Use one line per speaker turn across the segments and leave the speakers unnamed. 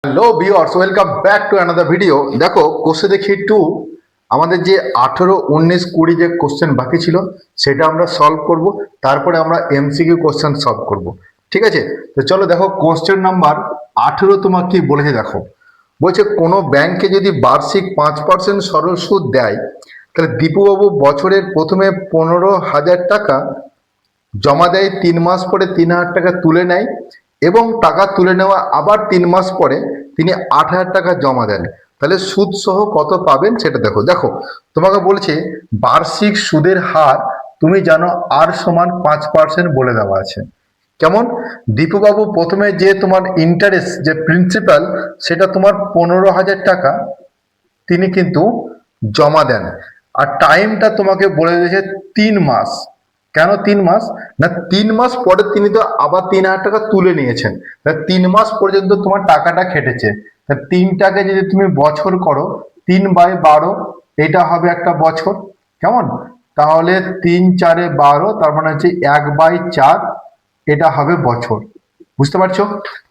Hello viewers, welcome back to another video. দেখো question দেখি two, আমাদের যে 18, 19, 20 যে কোশ্চেন বাকি ছিল সেটা আমরা সলভ করব, তারপরে আমরা এমসিকিউ কোশ্চেন সলভ করব। ঠিক আছে, তো চলো দেখো কোশ্চেন নাম্বার 18 তোমার কি বলেছে দেখো। বলছে কোনো ব্যাংকে যদি বার্ষিক 5% সরল সুদ দেয়, তাহলে দীপুবাবু বছরের প্রথমে 15,000 টাকা জমা দেয়, 3 মাস পরে 3,000 টাকা তুলে নেয় এবং টাকা তুলে নেওয়া আবার 3 মাস পরে তিনি 8,000 টাকা জমা দেন। তাহলে সুদ সহ কত পাবেন সেটা দেখো। দেখো তোমাকে বলছে বার্ষিক সুদের হার তুমি জানো আর সমান 5% বলে দেওয়া আছে। কেমন? দীপুবাবু প্রথমে যে তোমার ইন্টারেস্ট যে প্রিন্সিপাল সেটা তোমার 15,000 টাকা তিনি কিন্তু জমা দেন, আর টাইমটা তোমাকে বলে দিয়েছে 3 মাস। কেন 3 মাস? না 3 মাস পরে তিনি তো আবার 3,000 টাকা তুলে নিয়েছেন, 3 মাস পর্যন্ত তোমার টাকাটা খেটেছে। তা তিনটাকে যদি তুমি বছর করো, 3/12 এটা হবে একটা বছর। কেমন? তাহলে 3 4 12, তার মানে হচ্ছে 1/4 এটা হবে বছর। বুঝতে পারছো?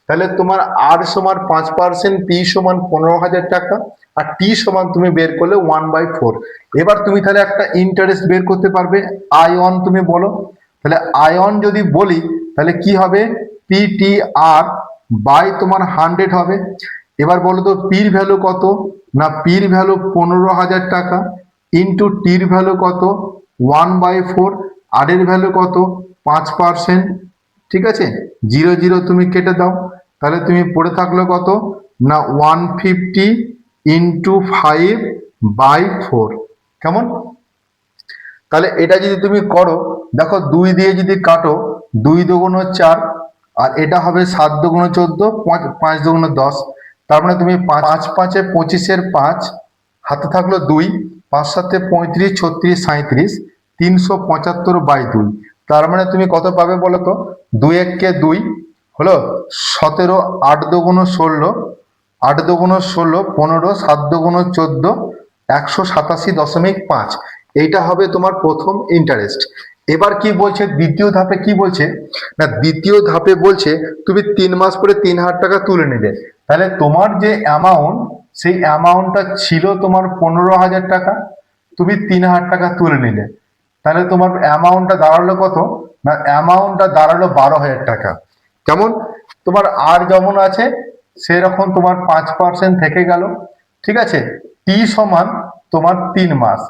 তাহলে তোমার আর সমান 5%, পি সমান 15,000 টাকা, আর টি সমান তুমি বের করলে 1/4। এবার তুমি তাহলে একটা ইন্টারেস্ট বের করতে পারবে। আই অন তুমি বলো। তাহলে আই অন যদি বলি তাহলে কি হবে? পিটি আর বাই তোমার 100 হবে। এবার বলো তো পির ভ্যালু কত? না পির ভ্যালু 15,000 টাকা ইন্টু টির ভ্যালু কত? 1/4। আর এর ভ্যালু কত? 5%। ঠিক আছে, 0 0 তুমি কেটে দাও, তাহলে তুমি পড়ে থাকলো কত? না 150 ইন্টু 5/4। কেমন? তাহলে এটা যদি তুমি করো, দেখো 2 দিয়ে যদি কাটো, 2 দুগুণ 4, আর এটা হবে 7 দুগুণ 14, 5 দুগুণ 10। তার মানে তুমি 5 5 25 5, হাতে থাকলো 2, 5 7 35 36 37, 375/2। তার মানে তুমি কত পাবে বলো তো? 2 1 কে 2 হলো 17, 8 দুগুণ 16, 8 দুগুণ 16, 15, 7 দুগুণ 14, 187.5। এইটা হবে তোমার প্রথম ইন্টারেস্ট। এবার কি বলছে দ্বিতীয় ধাপে? কি বলছে না দ্বিতীয় ধাপে বলছে তুমি 3 মাস পরে 3,000 টাকা তুলে নিলে, তাহলে তোমার যে অ্যামাউন্ট, সেই অ্যামাউন্টটা ছিল তোমার 15,000 টাকা, তুমি 3,000 টাকা তুলে নিলে, তাহলে তোমার অ্যামাউন্টটা দাঁড়ালো কত? না অ্যামাউন্টটা দাঁড়ালো 12,000 টাকা। কেমন? তোমার আর যেমন আছে সেরকম তোমার 5% থেকে গেল। ঠিক আছে, টি সমান তোমার 3 মাস।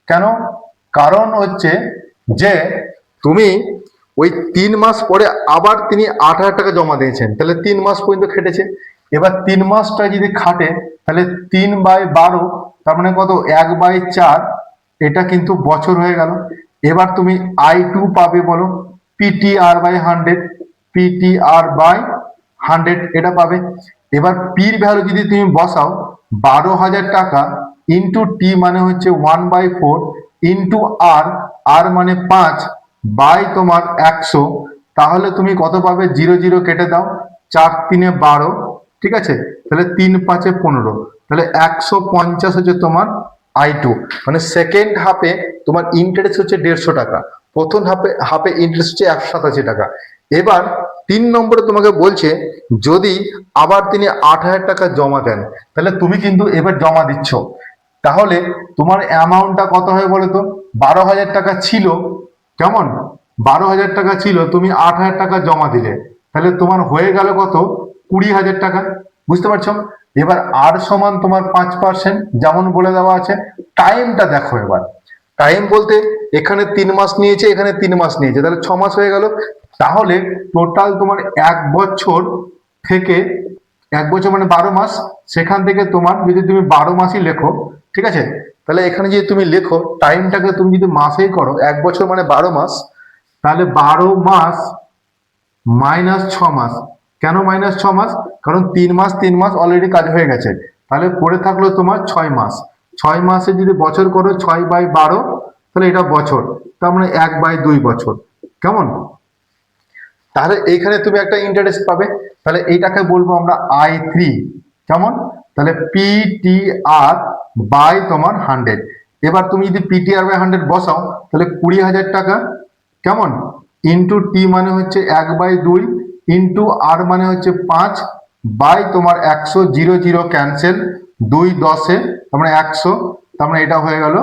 কেন? কারণ হচ্ছে যে তুমি ওই 3 মাস পরে আবার তিনি 8,000 টাকা জমা দিয়েছেন, তাহলে 3 মাস পর্যন্ত খেটেছে। এবার 3 মাসটা যদি খাটে তাহলে 3/12, তার মানে কত? 1/4, এটা কিন্তু বছর হয়ে গেল। এবার তুমি I2 পাবে বলো, PTR/100, PTR/100 এটা পাবে। এবার পির ভ্যালু যদি তুমি বসাও, 12,000 টাকা ইন্টু টি মানে হচ্ছে 1/4 ইন্টু আর, আর মানে 5 বাই তোমার 100, তাহলে তুমি কত পাবে? 0 0 কেটে দাও, 4 3 12। ঠিক আছে, তাহলে 3 5 15, তাহলে 150 হচ্ছে তোমার I2। মানে সেকেন্ড হাফে তোমার ইন্টারেস্ট হচ্ছে 150 টাকা, প্রথম হাফে হাফে ইন্টারেস্ট হচ্ছে 187 টাকা। এবার 3 নম্বরে তোমাকে বলছে যদি আবার তিনি 8,000 টাকা জমা দেন, তাহলে তুমি কিন্তু এবার জমা দিচ্ছ, তাহলে তোমার অ্যামাউন্টটা কত হয় বলো তো? 12,000 টাকা ছিল। কেমন? 12,000 টাকা ছিল, তুমি 8,000 টাকা জমা দিলে, তাহলে তোমার হয়ে গেল কত? 20,000 টাকা। বুঝতে পারছো? এবার আর সমান তোমার 5% যেমন বলে দেওয়া আছে। টাইমটা দেখো এবার। টাইম বলতে এখানে 3 মাস নিয়েছে, এখানে 3 মাস নিয়েছে, তাহলে 6 মাস হয়ে গেল। তাহলে টোটাল তোমার 1 বছর থেকে, 1 বছর মানে 12 মাস, সেখান থেকে তোমার যদি তুমি 12 মাসই লেখো, ঠিক আছে, তাহলে এখানে যদি তুমি লেখো টাইমটাকে তুমি যদি মাসেই করো, 1 বছর মানে 12 মাস, তাহলে 12 মাস মাইনাস 6 মাস। কেন মাইনাস 6 মাস? কারণ 3 মাস 3 মাস অলরেডি কাজ হয়ে গেছে, তাহলে পড়ে থাকলো তোমার 6 মাস। 6 মাসে যদি বছর করো 6/12, তাহলে এটা বছর, তার মানে 1/2 বছর। কেমন? তাহলে এইখানে তুমি একটা ইন্টারেস্ট পাবে, তাহলে এইটাকে বলবো আমরা I3। কেমন? তাহলে PTR বাই তোমার 100। এবার তুমি যদি PTR/100 বসাও, তাহলে 20,000 টাকা। কেমন? ইন্টু টি মানে হচ্ছে 1/2 ইন্টু আর মানে হচ্ছে 5 বাই তোমার 100, 0 0 ক্যান্সেল, 2 10-এ তার মানে 100, তার মানে এটা হয়ে গেল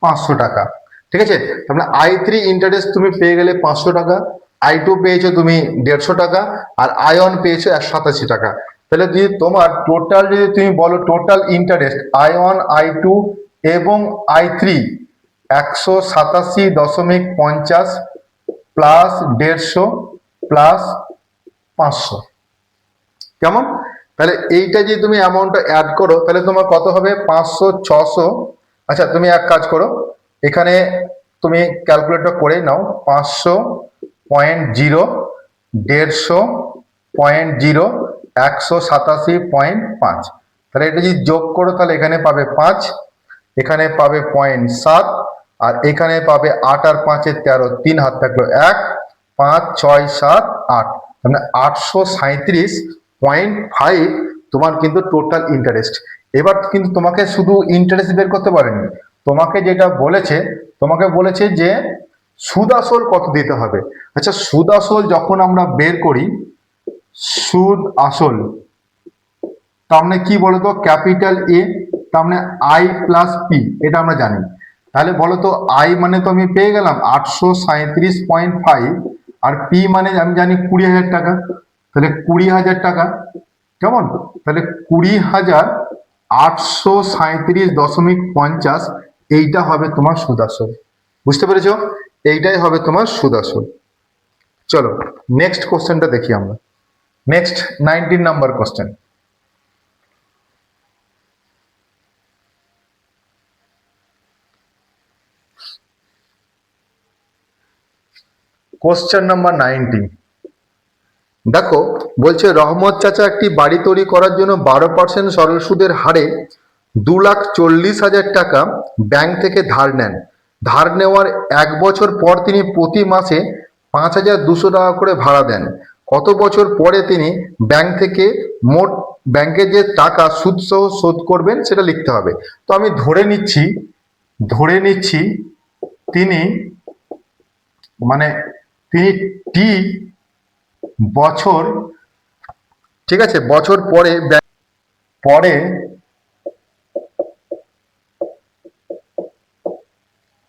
500 টাকা। ঠিক আছে, তার মানে I3 ইন্টারেস্ট তুমি পেয়ে গেলে 500 টাকা, I2 পেয়েছো তুমি 150 টাকা, আর I1 পেয়েছো 187 টাকা। তাহলে যদি তোমার টোটাল যদি তুমি বলো টোটাল ইন্টারেস্ট I1 I2 এবং I3 187.50 প্লাস 150 প্লাস 500, কেমন? তাহলে এইটা যদি তুমি অ্যামাউন্টটা অ্যাড করো তাহলে তোমার কত হবে? 500, 600। আচ্ছা তুমি এক কাজ করো, এখানে তুমি ক্যালকুলেটর করে নাও, 500.0, 150.0, 187.5। তাহলে এটা যদি যোগ করো তাহলে এখানে পাবে 5, এখানে পাবে 0.7, আর এখানে পাবে 8 আর 5 13, 3 হাত থাকলো 1, 5 6 7 8, মানে 837.5 তোমার কিন্তু টোটাল ইন্টারেস্ট। এবার কিন্তু তোমাকে শুধু ইন্টারেস্ট বের করতে পারেনি, তোমাকে যেটা বলেছে, তোমাকে বলেছে যে সুদ আসল কত দিতে হবে। আচ্ছা সুদ আসল যখন আমরা বের করি, সুদ আসল তার মানে কি বলতো? ক্যাপিটাল এ, তার মানে আই প্লাস পি, এটা আমরা জানি। তাহলে বলতো আই মানে তো আমি পেয়ে গেলাম 837.5, আর পি মানে আমি জানি 20,000 টাকা, তাহলে 20,000 টাকা, কেমন? তাহলে 20,837.50 এইটা হবে তোমার সুদ আসল। বুঝতে পেরেছো? এইটাই হবে তোমার সুদ আসল। চলো নেক্সট কোশ্চেনটা দেখি আমরা। Next 19 number question. Question number 19 দেখো, বলছে রহমত চাচা একটি বাড়ি তৈরি করার জন্য 12% সরল সুদের হারে 2,40,000 টাকা ব্যাংক থেকে ধার নেন। ধার নেওয়ার 1 বছর পর তিনি প্রতি মাসে 5,200 টাকা করে ভাড়া দেন। কত বছর পরে তিনি ব্যাংক থেকে মোট ব্যাংকে যে টাকা সুদ সহ শোধ করবেন সেটা লিখতে হবে। তো আমি ধরে নিচ্ছি তিনি মানে তিনি টি বছর, ঠিক আছে, বছর পরে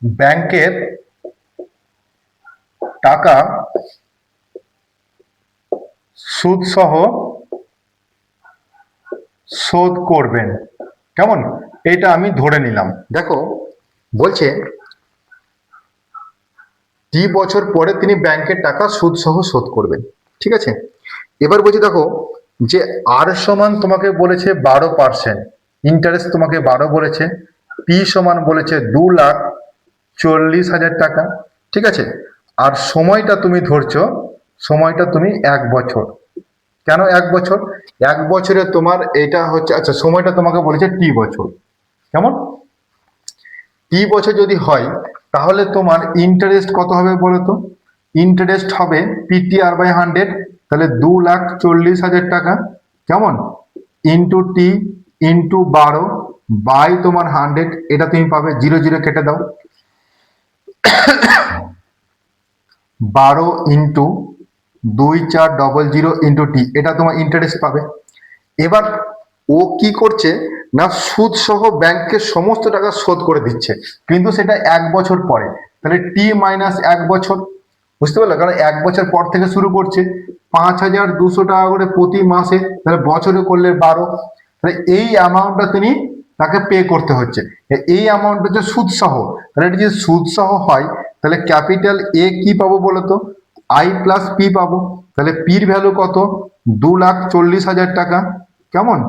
ব্যাংকের টাকা সুদ সহ শোধ করবেন। কেমন? এটা আমি ধরে নিলাম। দেখো বলছে টি বছর পরে তিনি ব্যাংকের টাকা সুদ সহ শোধ করবেন। ঠিক আছে, এবার বলছি দেখো যে আর সমান তোমাকে বলেছে 12%, ইন্টারেস্ট তোমাকে 12 বলেছে, পি সমান বলেছে 2,40,000 টাকা। ঠিক আছে, আর সময়টা তুমি ধরছো, সময়টা তুমি 1 বছর। কেন 1 বছর? 1 বছরে তোমার এটা হচ্ছে, আচ্ছা সময়টা তোমাকে বলেছে টি বছর, কেমন? টি বছর যদি হয় তাহলে তোমার ইন্টারেস্ট কত হবে বলো তো? ইন্টারেস্ট হবে পিটিআর বাই 100, তাহলে 2,40,000 টাকা, কেমন? ইন্টু টি ইন্টু 12 বাই তোমার 100, এটা তুমি পাবে 0 0 কেটে দাও, 12 ইন্টু 2,400 ইন্টু টি, এটা তোমার ইন্টারেস্ট পাবে। এবার ও কি করছে না, সুদ সহ ব্যাংকের সমস্ত টাকা শোধ করে দিচ্ছে, কিন্তু সেটা 1 বছর পরে। তাহলে টি মাইনাস 1 বছর, বুঝতে পারলো? কারণ 1 বছর পর থেকে শুরু করছে, 5,200 টাকা করে প্রতি মাসে, তাহলে বছরে করলে 12, তাহলে এই অ্যামাউন্টটা তিনি তাকে পে করতে হচ্ছে। এই অ্যামাউন্ট হচ্ছে সুদ সহ। তাহলে এটা যদি সুদ সহ হয় তাহলে ক্যাপিটাল এ কি পাবো বলতো? আই প্লাস পি পাবো। তাহলে পির ভ্যালু কত? 2,40,000 টাকা, কেমন?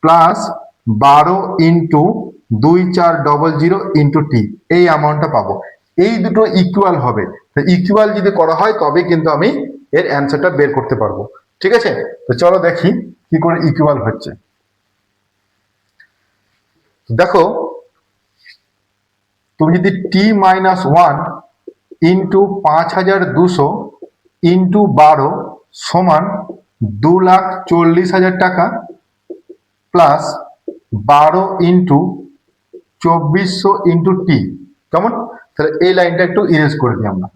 প্লাস 12 ইন্টু 2,400 ইন্টু টি, এই অ্যামাউন্টটা পাবো। এই দুটো ইকুয়াল হবে, ইকুয়াল যদি করা হয় তবে কিন্তু আমি এর অ্যান্সারটা বের করতে পারবো। ঠিক আছে, তো চলো দেখি কি করে ইকুয়াল হচ্ছে। দেখো তুমি যদি টি মাইনাস 1 ইন্টু 5,200 ইন্টু 12 সমান 2,40,000 টাকা প্লাস 12 ইন্টু 2,400 ইন্টু টি, কেমন? তাহলে এই লাইনটা একটু ইরেজ করে দিই আমরা।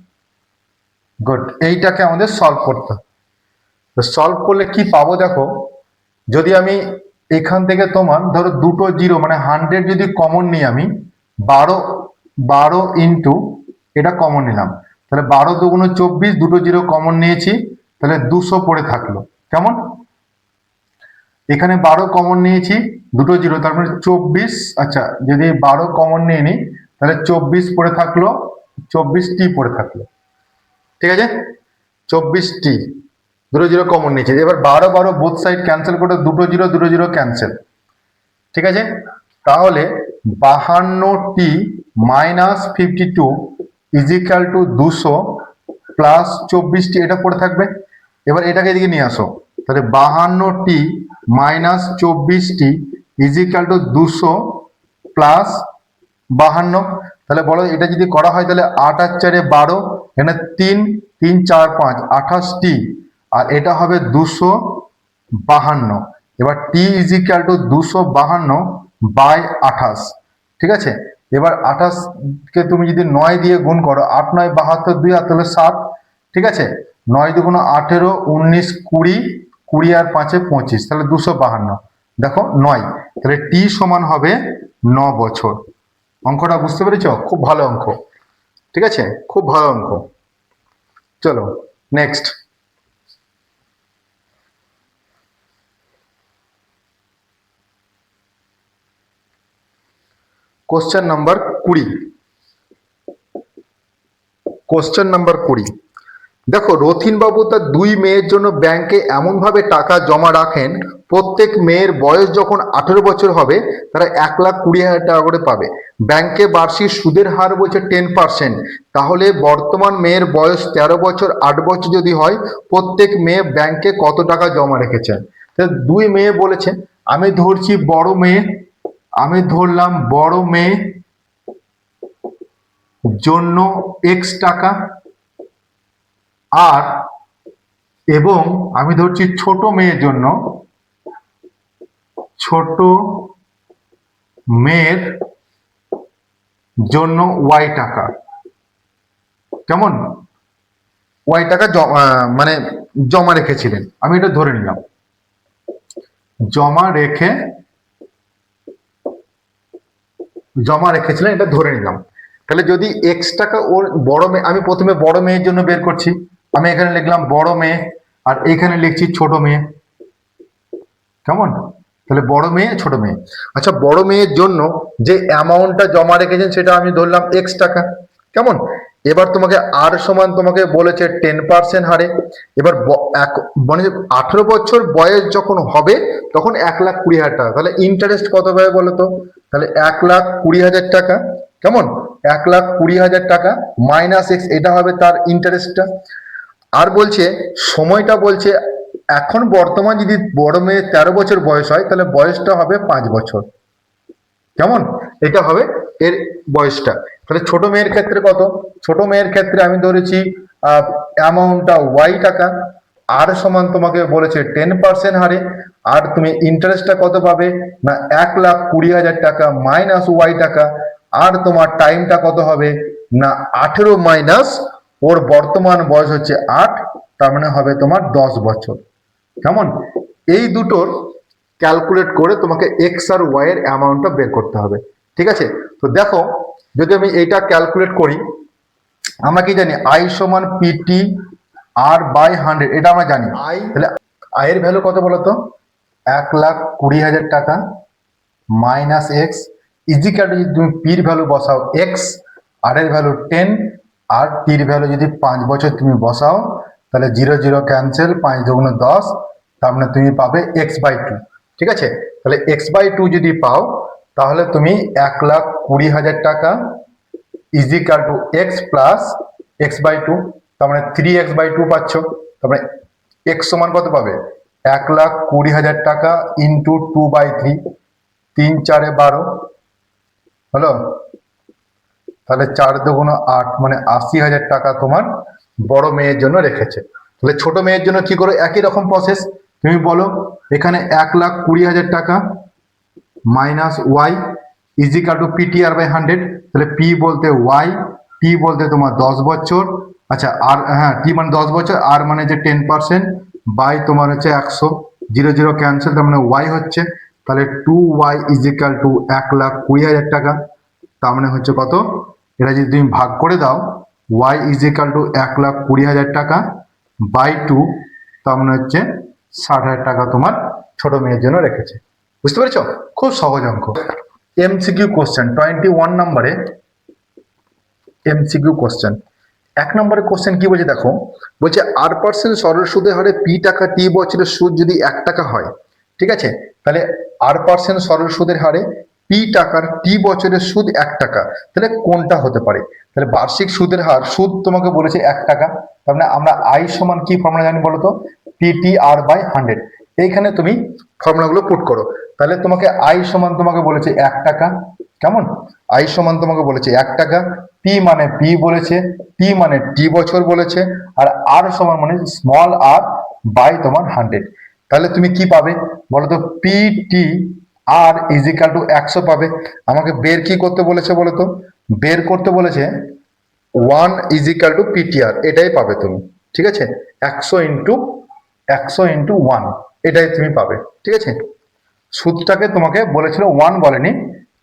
গুড, এইটাকে আমাদের সলভ করতে হবে। সলভ করলে কি পাবো দেখো, যদি আমি এখান থেকে তোমার ধরো দুটো জিরো মানে 100 যদি কমন নিই আমি, 12 12 ইন্টু এটা কমন নিলাম, তাহলে 12 দুগুণ 24, দুটো জিরো কমন নিয়েছি, তাহলে 200 পড়ে থাকলো। কেমন? এখানে 12 কমন নিয়েছি, দুটো জিরো, তার মানে 24। আচ্ছা, যদি 12 কমন নিয়ে নিই তাহলে 24 পড়ে থাকলো, 24টি পড়ে থাকলো। ঠিক আছে, 24টি, দুটো জিরো কমন নিয়েছি। এবার 12 12 বোথ সাইড ক্যান্সেল করে দুটো জিরো ক্যান্সেল। ঠিক আছে, তাহলে 52টি মাইনাস 52 ইজিক্যাল টু 200 প্লাস 24টি, এটা পড়ে থাকবে। এবার এটাকে এদিকে নিয়ে আসো, তাহলে 52টি মাইনাস 24টি ইজিক্যাল টু 200 প্লাস 52। তাহলে বলো এটা যদি করা হয় তাহলে 8 আর 4 12, এখানে 3 3 4 5 28টি, আর এটা হবে 252। এবার টি ইজিক্যাল টু 252 বাই 28। ঠিক আছে, এবার 28 কে তুমি যদি 9 দিয়ে গুণ করো, 8 9 72, 2 আর তাহলে 7। ঠিক আছে, 9 দুগুণ 18, 19 20, 20 আর 5 25, তাহলে 252। দেখো 9, তাহলে টি সমান হবে 9 বছর। অঙ্কটা বুঝতে পেরেছ? খুব ভালো অঙ্ক। ঠিক আছে, খুব ভালো অঙ্ক। চলো next. Question number 20। Question number 20, দেখো রথিন বাবু তার 2 মেয়ের জন্য ব্যাংকে এমনভাবে টাকা জমা রাখেন, প্রত্যেক মেয়ের বয়স যখন 18 বছর হবে তারা 1,20,000 টাকা করে পাবে। ব্যাংকে বার্ষিক সুদের হার বলছে 10%। তাহলে বর্তমান মেয়ের বয়স 13 বছর, 8 বছর যদি হয়, প্রত্যেক মেয়ে ব্যাংকে কত টাকা জমা রেখেছেন? 2 মেয়ে বলেছে, আমি ধরছি বড় মেয়ে, আমি ধরলাম বড় মেয়ে জন্য এক্স টাকা, আর এবং আমি ধরছি ছোট মেয়ের জন্য, ছোট মেয়ের জন্য ওয়াই টাকা। কেমন? ওয়াই টাকা মানে জমা রেখেছিলেন, আমি এটা ধরে নিলাম, জমা রেখেছিলেন, এটা ধরে নিলাম। তাহলে যদি এক্স টাকা ওর বড় মেয়ে, আমি প্রথমে বড় মেয়ের জন্য বের করছি, আমি এখানে লিখলাম বড় মেয়ে, আর এখানে লিখছি ছোট মেয়ে। কেমন? তাহলে বড় মেয়ে ছোট মেয়ে। আচ্ছা, বড় মেয়ের জন্য যে অ্যামাউন্টটা জমা রেখেছেন সেটা আমি ধরলাম এক্স টাকা। কেমন? এবার তোমাকে আর সমান তোমাকে বলেছে 10% হারে। এবার মানে 18 বছর বয়স যখন হবে তখন 1,20,000 টাকা। তাহলে ইন্টারেস্ট কত হবে বলো তো? তাহলে 1,20,000 টাকা। কেমন? 1,20,000 টাকা মাইনাস এক্স, এটা হবে তার ইন্টারেস্টটা। আর বলছে সময়টা বলছে এখন বর্তমান যদি বড় মেয়ের 13 বছর বয়স হয় তাহলে বয়সটা হবে 5 বছর। কেমন? এটা হবে এর বয়সটা। তাহলে ছোট মেয়ের ক্ষেত্রে কত? ছোট মেয়ের ক্ষেত্রে আমি ধরেছি অ্যামাউন্টটা ওয়াই টাকা, আর সমান তোমাকে বলেছে 10% হারে, আর তুমি ইন্টারেস্টটা কত পাবে না 1,20,000 টাকা মাইনাস ওয়াই টাকা, আর তোমার টাইমটা কত হবে না 18 মাইনাস ওর বর্তমান বয়স হচ্ছে 8, তার মানে হবে তোমার 10 বছর। কেমন? এই দুটোর ক্যালকুলেট করে তোমাকে এক্স আর ওয়াই এর অ্যামাউন্টটা বের করতে হবে। ঠিক আছে, তো দেখো যদি আমি এইটা ক্যালকুলেট করি, আমরা কি জানি আই সমান পিটি আর বাই 100, এটা আমরা জানি। আই, তাহলে আই এর ভ্যালু কত বলতো? 1,20,000 টাকা মাইনাস এক্স ইজিক্যাল টু, যদি তুমি পির ভ্যালু বসাও এক্স, আর এর ভ্যালু 10, আর টির ভ্যালু যদি 5 বছর তুমি বসাও তাহলে 0 0 ক্যান্সেল, 5 দুগুণ 10, তার মানে তুমি পাবে x/2। ঠিক আছে, তাহলে x/2 যদি পাও তাহলে তুমি 1,20,000 টাকা is equal two x plus x/2, তার মানে 3x/2 পাচ্ছ। তার মানে এক্স সমান কত পাবে? 1,20,000 টাকা ইন্টু 2/3, 3 4 12 হলো, তাহলে 4 দুগুণ 8, মানে 80,000 টাকা তোমার বড় মেয়ের জন্য রেখেছে। তাহলে ছোট মেয়ের জন্য কি করে? একই রকম প্রসেস। তুমি বলো এখানে 1,20,000 টাকা minus Y equal to PTR by 100। তাহলে পি বলতে ওয়াই, টি বলতে তোমার 10 বছর, আচ্ছা আর হ্যাঁ টি মানে 10 বছর, আর মানে যে 10% বাই তোমার হচ্ছে 100, জিরো জিরো ক্যান্সেল, তার মানে ওয়াই হচ্ছে, তাহলে 2y ইজিক্যাল টু 1,20,000 টাকা। তার মানে হচ্ছে কত, এটা যদি তুমি ভাগ করে দাও, y ইজিক্যাল টু 1,20,000 টাকা বাই 2, তার মানে হচ্ছে 60,000 টাকা তোমার ছোট মেয়ের জন্য রেখেছে। বুঝতে পেরেছ? খুব সহজ অঙ্ক। এমসিকিউ কোশ্চেন 21 নম্বরে এমসিকিউ কোশ্চেন। 1 নম্বরের কোশ্চেন কি বলছে দেখো, বলছে r% সরল সুদের হারে p টাকা t বছরের সুদ যদি 1 টাকা হয়, ঠিক আছে, তাহলে r% সরল সুদের হারে p টাকার t বছরের সুদ 1 টাকা, তাহলে কোনটা হতে পারে? তাহলে বার্ষিক সুদের হার, সুদ তোমাকে বলেছে 1 টাকা, তার মানে আমরা i সমান কি ফর্মুলা জানি বলো তো, PTR/100। এইখানে তুমি ফর্মুলাগুলো পুট করো, তাহলে তোমাকে i সমান তোমাকে বলেছে 1 টাকা, কেমন, i সমান তোমাকে বলেছে 1 টাকা, p মানে p বলেছে, t মানে t বছর বলেছে, আর r সমান মানে স্মল r বাই তোমার 100। তাহলে তুমি কি পাবে বলো তো, PTR ইজিক্যাল টু 100 পাবে। আমাকে বের কি করতে বলেছে বলো তো, বের করতে বলেছে 1 ইজিক্যাল টু PTR, এটাই পাবে তুমি, ঠিক আছে, 100 ইন্টু 1, এটাই তুমি পাবে, ঠিক আছে। সুদটাকে তোমাকে বলেছিল 1 বলেনি,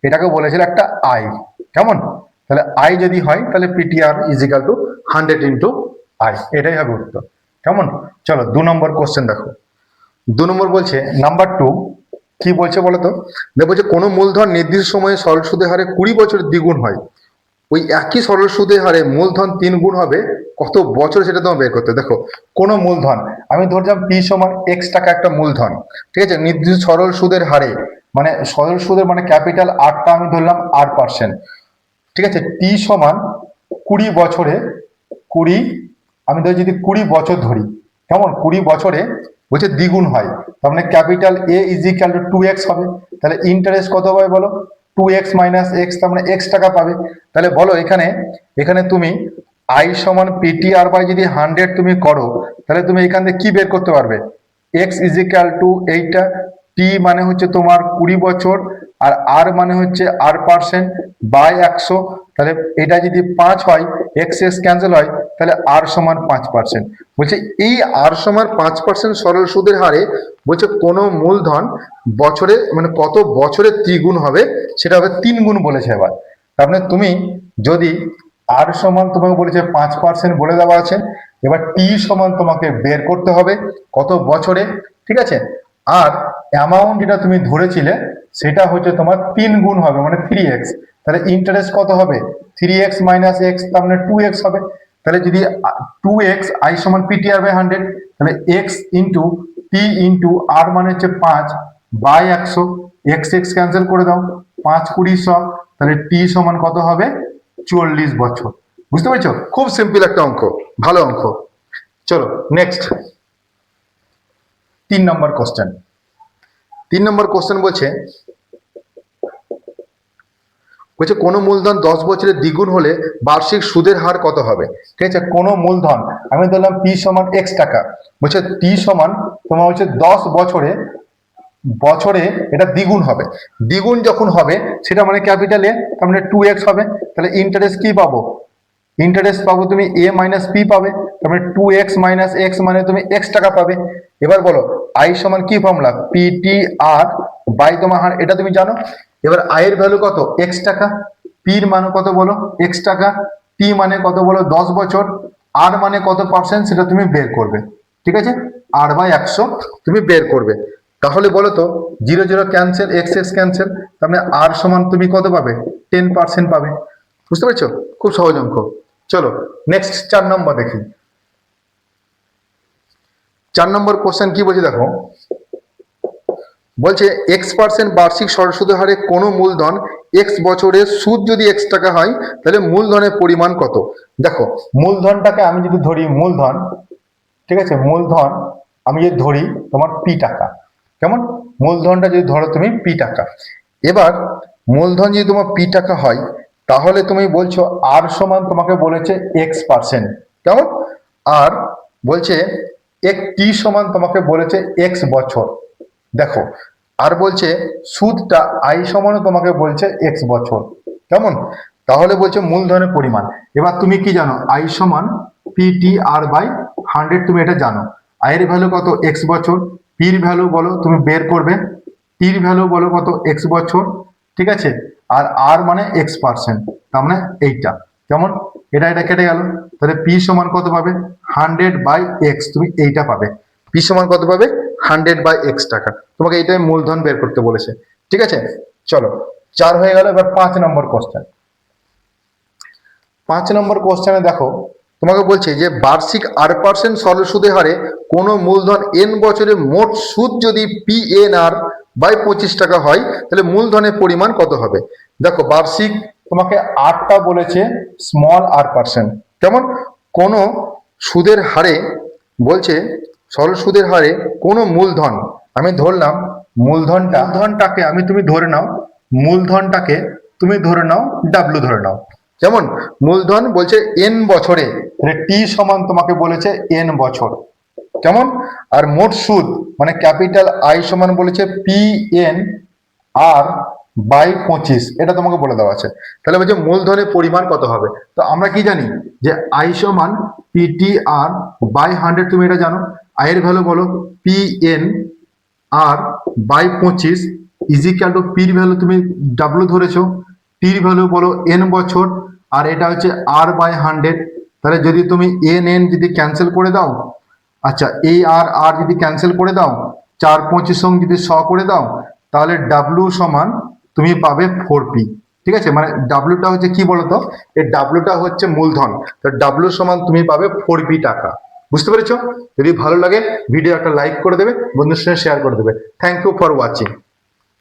এটাকে বলেছিল একটা আই, কেমন, তাহলে আই যদি হয় তাহলে PTR equal to 100 into I, এটাই হবে উত্তর, কেমন। চলো 2 নম্বর কোশ্চেন দেখো। 2 নম্বর বলছে নাম্বার 2, কি বলছে বলো তো, বলছে কোনো মূলধন নির্দিষ্ট সময়ে সরল সুদের হারে 20 বছর দ্বিগুণ হয়, ওই একই সরল সুদের হারে মূলধন 3 গুণ হবে কত বছর, সেটা তোমার বের করতে। দেখো কোনো মূলধন, আমি ধরলাম পি সমান এক্স টাকা একটা মূলধন, ঠিক আছে, নির্দিষ্ট সরল সুদের হারে, মানে সরল সুদের মানে ক্যাপিটাল আরটা আমি ধরলাম r%, ঠিক আছে, টি সমান 20 বছরে 20, আমি ধরি যদি 20 বছর ধরি, কেমন, 20 বছরে বলছে দ্বিগুণ হয়, তার মানে capital A is equal two 2x হবে, তাহলে ইন্টারেস্ট কত হবে বলো, 2x মাইনাস এক্স, তার মানে x টাকা পাবে। তাহলে বলো এখানে তুমি i সমান পিটিআর বাই যদি 100 তুমি করো, তাহলে তুমি এখান থেকে কি বের করতে পারবে, x ইজিক্যাল টু এইটা, t মানে হচ্ছে তোমার 20 বছর, আর r মানে হচ্ছে r% বাই 100, তাহলে এটা যদি 5 হয়, x ক্যান্সেল হয়, তাহলে r সমান 5%। বলছে এই r সমান 5% সরল সুদের হারে বলছে কোনো মূলধন বছরে মানে কত বছরে দ্বিগুণ হবে, সেটা হবে 3 গুণ বলেছে। এবার তার মানে তুমি যদি r সমান তোমাকে বলেছে 5% বলে দেওয়া আছে, এবার t সমান তোমাকে বের করতে হবে কত বছরে, ঠিক আছে, আর অ্যামাউন্ট যেটা তুমি ধরেছিলে সেটা হচ্ছে তোমার 3 গুণ হবে মানে 3x, তাহলে ইন্টারেস্ট কত হবে 3x মাইনাস এক্স, তার মানে 2x হবে। তাহলে যদি 2x i সমান পিটিআর বাই 100, তাহলে x ইন্টু টি ইন্টু আর মানে হচ্ছে 5 বাই 100, x ক্যান্সেল করে দাও, 5 20 100, তাহলে টি সমান কত হবে 40 বছর। বুঝতে পেরেছো? খুব সিম্পল একটা অঙ্ক, ভালো অঙ্ক। চলো নেক্সট 3 নম্বর কোশ্চেন। 3 নম্বর কোশ্চেন বলছে কোনো মূলধন 10 বছরে দ্বিগুণ হলে বার্ষিক সুদের হার কত হবে, ঠিক আছে, কোনো মূলধন আমি ধরলাম পি সমান এক্স টাকা, বলছে টি সমান তোমার হচ্ছে 10 বছরে এটা দ্বিগুণ হবে, দ্বিগুণ যখন হবে সেটা মানে ক্যাপিটাল এ, তার মানে 2x হবে, তাহলে ইন্টারেস্ট কি পাবো, ইন্টারেস্ট পাবো তুমি a মাইনাস পি পাবে, তার মানে 2x মাইনাস এক্স মানে তুমি x টাকা পাবে। এবার বলো i সমান কি ফর্মুলা, পিটিআর বাই তোমার হার, এটা তুমি জানো। এবার i এর ভ্যালু কত, x টাকা, p এর মান কত বলো x টাকা, t মানে কত বলো 10 বছর, r মানে কত পার্সেন্ট সেটা তুমি বের করবে, ঠিক আছে, r বাই 100 তুমি বের করবে। তাহলে বলো তো 0 0 ক্যান্সেল, x ক্যান্সেল, তার মানে r সমান তুমি কত পাবে 10% পাবে। বুঝতে পেরেছো? খুব সহজ অঙ্ক। চলো নেক্সট 4 নম্বর দেখি। 4 নম্বর কোশ্চেন কি বলছে দেখো, বলছে x% বার্ষিক সরল সুদের হারে কোনো মূলধন x বছরের সুদ যদি x টাকা হয়, তাহলে মূলধনের পরিমাণ কত। দেখো মূলধনটাকে আমি যদি ধরি মূলধন, ঠিক আছে, মূলধন আমি যদি ধরি তোমার পি টাকা, কেমন, মূলধনটা যদি ধরো তুমি পি টাকা, এবার মূলধন যদি তোমার পি টাকা হয়, তাহলে তুমি বলছো আর সমান তোমাকে বলেছে x%, কেমন, আর বলছে এক টি সমান তোমাকে বলেছে x বছর, দেখো আর বলছে সুদটা আই সমানও তোমাকে বলছে x বছর, কেমন, তাহলে বলছে মূলধনের পরিমাণ। এবার তুমি কি জানো, আই সমান পিটিআর বাই 100, তুমি এটা জানো, আই এর ভ্যালু কত x বছর, পির ভ্যালু বলো তুমি বের করবে, টির ভ্যালু বলো কত এক্স বছর, ঠিক আছে, আর আর মানে এক্স পার্সেন্ট, তার মানে এইটা কেমন, এটা কেটে গেল, তাহলে পি সমান কত পাবে 100/x, তুমি এইটা পাবে, পি সমান কত পাবে 100/x টাকা, তোমাকে এইটাই মূলধন বের করতে বলেছে, ঠিক আছে। চলো 4 হয়ে গেল, এবার 5 নম্বর কোশ্চেন। 5 নম্বর কোশ্চেনে দেখো তোমাকে বলছে যে বার্ষিক 8% সরল সুদের হারে কোনো মূলধন n বছরে মোট সুদ যদি PNR বাই 25 টাকা হয় তাহলে মূলধনের পরিমাণ কত হবে। দেখো বার্ষিক তোমাকে 8টা বলেছে স্মল r%, কেমন কোনো সুদের হারে বলছে সরল সুদের হারে কোনো মূলধন, আমি ধরলাম মূলধনটাকে আমি তুমি ধরে নাও, মূলধনটাকে তুমি ধরে নাও ডাব্লু ধরে নাও, যেমন মূলধন বলছে এন বছরে, তাহলে টি সমান তোমাকে বলেছে এন বছর, কেমন, আর মোট সুদ মানে ক্যাপিটাল আই সমান বলেছে পি এন আর বাই 25, এটা তোমাকে বলে দেওয়া আছে। তাহলে বলছে মূলধনের পরিমাণ কত হবে, তো আমরা কি জানি যে আই সমান পিটি আর বাই 100, তুমি এটা জানো, আই এর ভ্যালু বলো P N R by 25 equal to পির ভ্যালু তুমি ডাব্লু ধরেছো, টির ভ্যালু বলো এন বছর, আর এটা হচ্ছে আর বাই 100, তাহলে যদি তুমি এন এন যদি ক্যান্সেল করে দাও, আচ্ছা এই আর আর যদি ক্যান্সেল করে দাও, 4 25 যদি 100 করে দাও, তাহলে ডাব্লু সমান তুমি পাবে 4p, ঠিক আছে, মানে ডাব্লুটা হচ্ছে কি বলতো, এই ডাব্লুটা হচ্ছে মূলধন, তো ডাব্লু সমান তুমি পাবে 4p টাকা। বুঝতে পেরেছো? যদি ভালো লাগে ভিডিও একটা লাইক করে দেবে, বন্ধুর সঙ্গে শেয়ার করে দেবে। Thank you for watching.